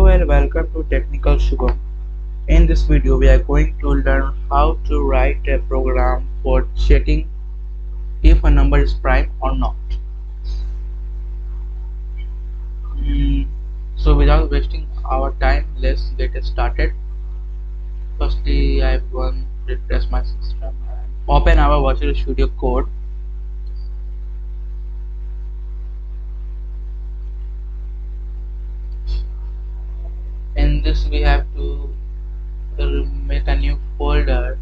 Hello and welcome to Technical Shubham. In this video, we are going to learn how to write a program for checking if a number is prime or not. So without wasting our time, let's get started. Firstly, I will refresh my system and open our Visual Studio Code. In this, we have to make a new folder.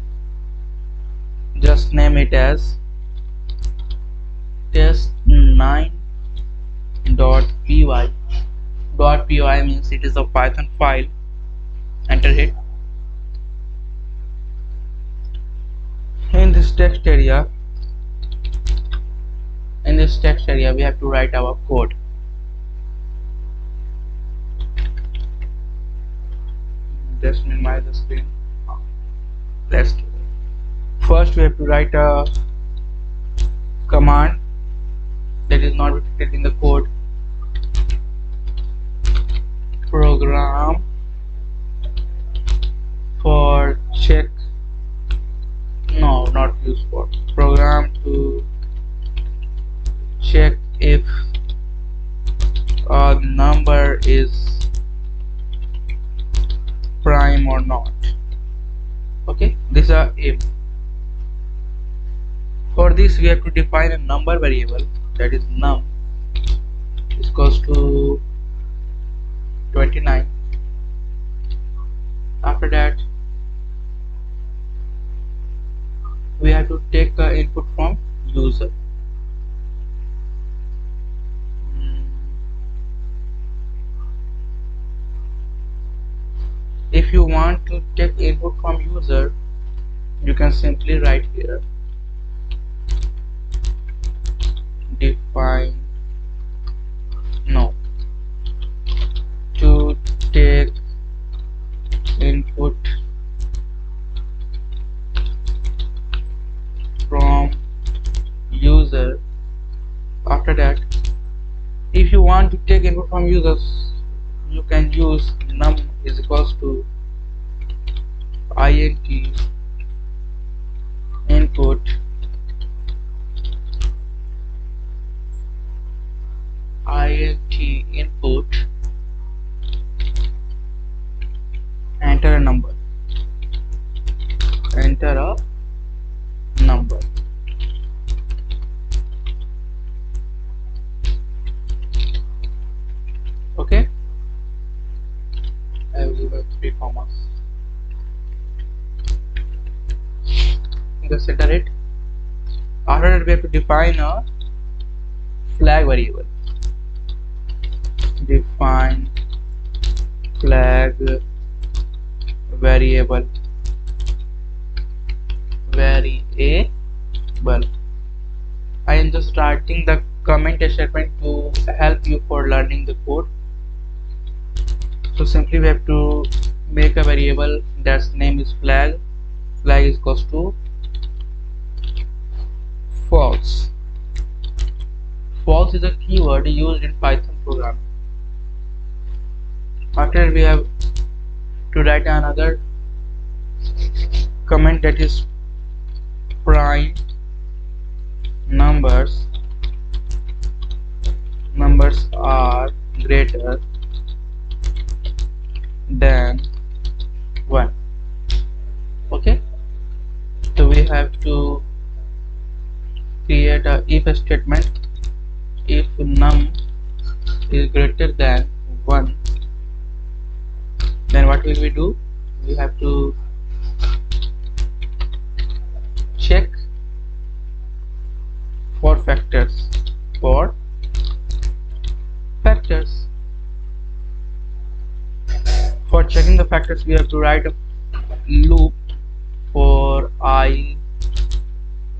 Just name it as test9.py. .py means it is a Python file. Enter it. In this text area, we have to write our code. Just minimize the screen. Let's first we have to write a command that is not reflected in the code. Program for check. No, not use for. Program to check if a number is prime or not. Okay, these are if. For this we have to define a number variable, that is num is equals to 29. After that we have to take input from user. If you want to take input from user, you can simply write here define to take input from user. After that, if you want to take input from users, you can use num is equals to int input enter a number. Okay, I will give 3 commas. Just enter it. After that, we have to define a flag variable. Define flag variable. I am just starting the comment statement to help you for learning the code. So simply we have to make a variable that's name is flag. Flag is equals to false. False is a keyword used in Python programming. After we have to write another comment, that is prime numbers are greater than 1. Okay, so we have to create a if statement. If num is greater than 1, then what will we do? We have to check for factors. For checking the factors, we have to write a loop for I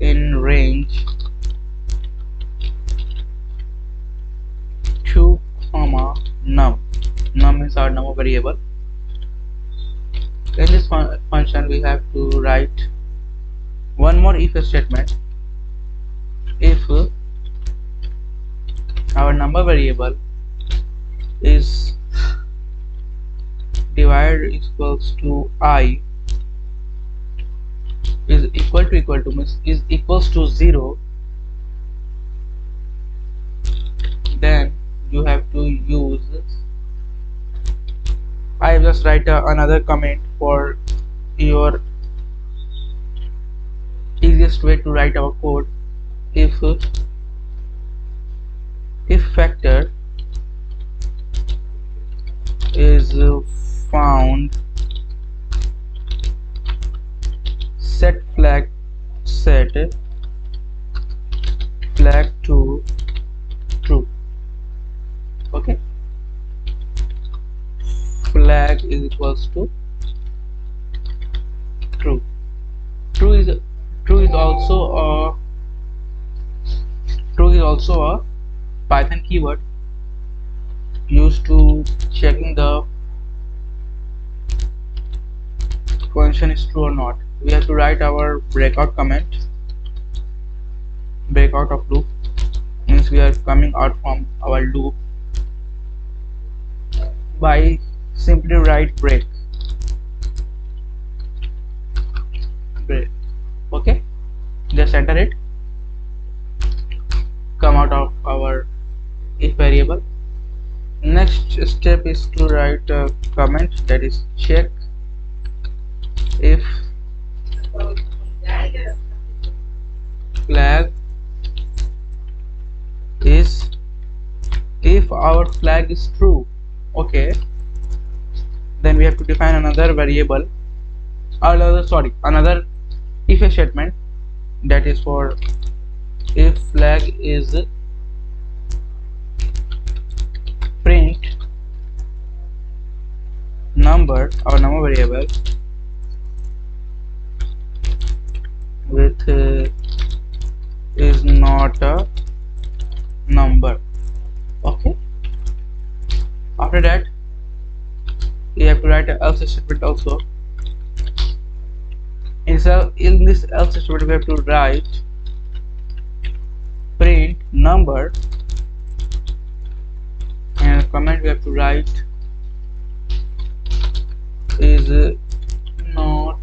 in range 2, num. Num is our number variable. In this function, we have to write one more if statement. If our number variable is divided equals to I is equal to means is equals to 0, then you have to use, I just write another comment for your easiest way to write our code. If factor is found, set flag to true. Okay, flag is equals to true. True is also a Python keyword used to checking the function is true or not. We have to write our breakout comment. Breakout of loop means we are coming out from our loop by simply write break. Okay, just enter it, come out of our if variable. Next step is to write a comment, that is check if flag is, if our flag is true, okay, then we have to define another variable, another if statement, that is for if flag is print number, our number variable with is not a number. Okay, after that you have to write an else statement also. In this else statement we have to write print number, and comment we have to write is not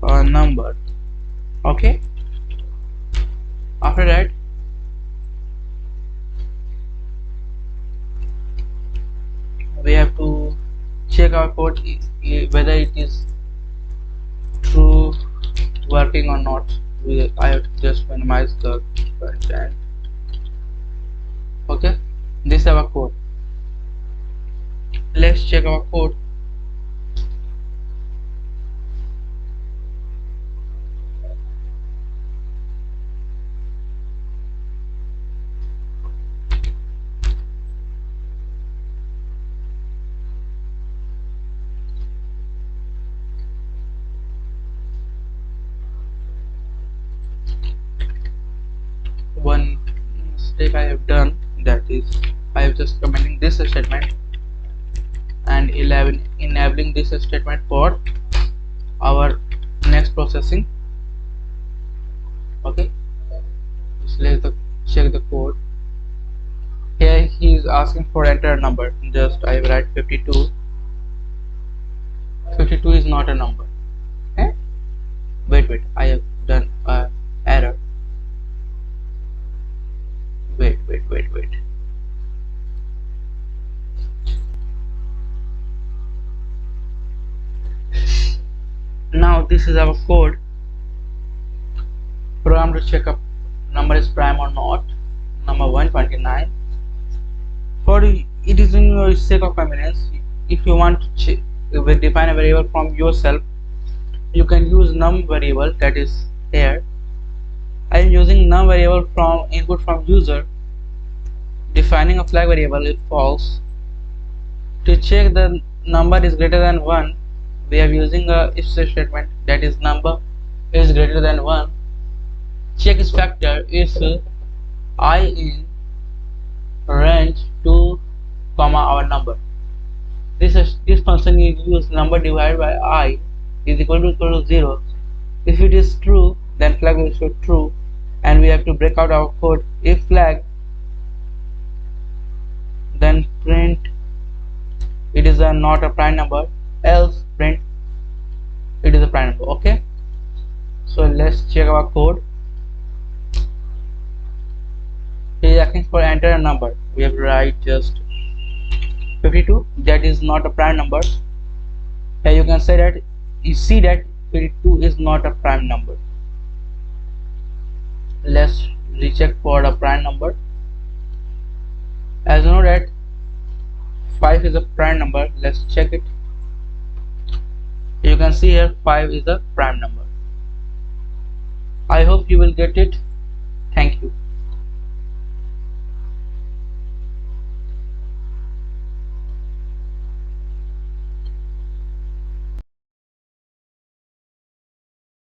a number. Okay, after that we have to check our code whether it is true working or not. I have to just minimize the content. Okay, this is our code. Let's check our code. One mistake I have done, that is I have just commenting this statement and enabling this statement for our next processing. Okay, so let's check the code. Here he is asking for enter a number, just I write 52. 52 is not a number. Okay, wait, I have done a error. Wait. Now this is our code. Program to check up number is prime or not. Number 129. For it is in your sake of convenience, if you want to define a variable from yourself, you can use num variable, that is here. I am using num variable from input from user. Defining a flag variable is false. To check the number is greater than 1, we are using a if statement, that is number is greater than 1. Check is factor if I in range 2, our number. This function is use number divided by I is equal to 0. If it is true, then flag will show true, and we have to break out our code. If flag, then print it is not a prime number, else print it is a prime number. Okay, so let's check our code. It is asking for enter a number. We have to write just 52. That is not a prime number. Here you can say that you see that 52 is not a prime number. Let's recheck for a prime number. As you know that 5 is a prime number, let's check it. You can see here 5 is a prime number. I hope you will get it.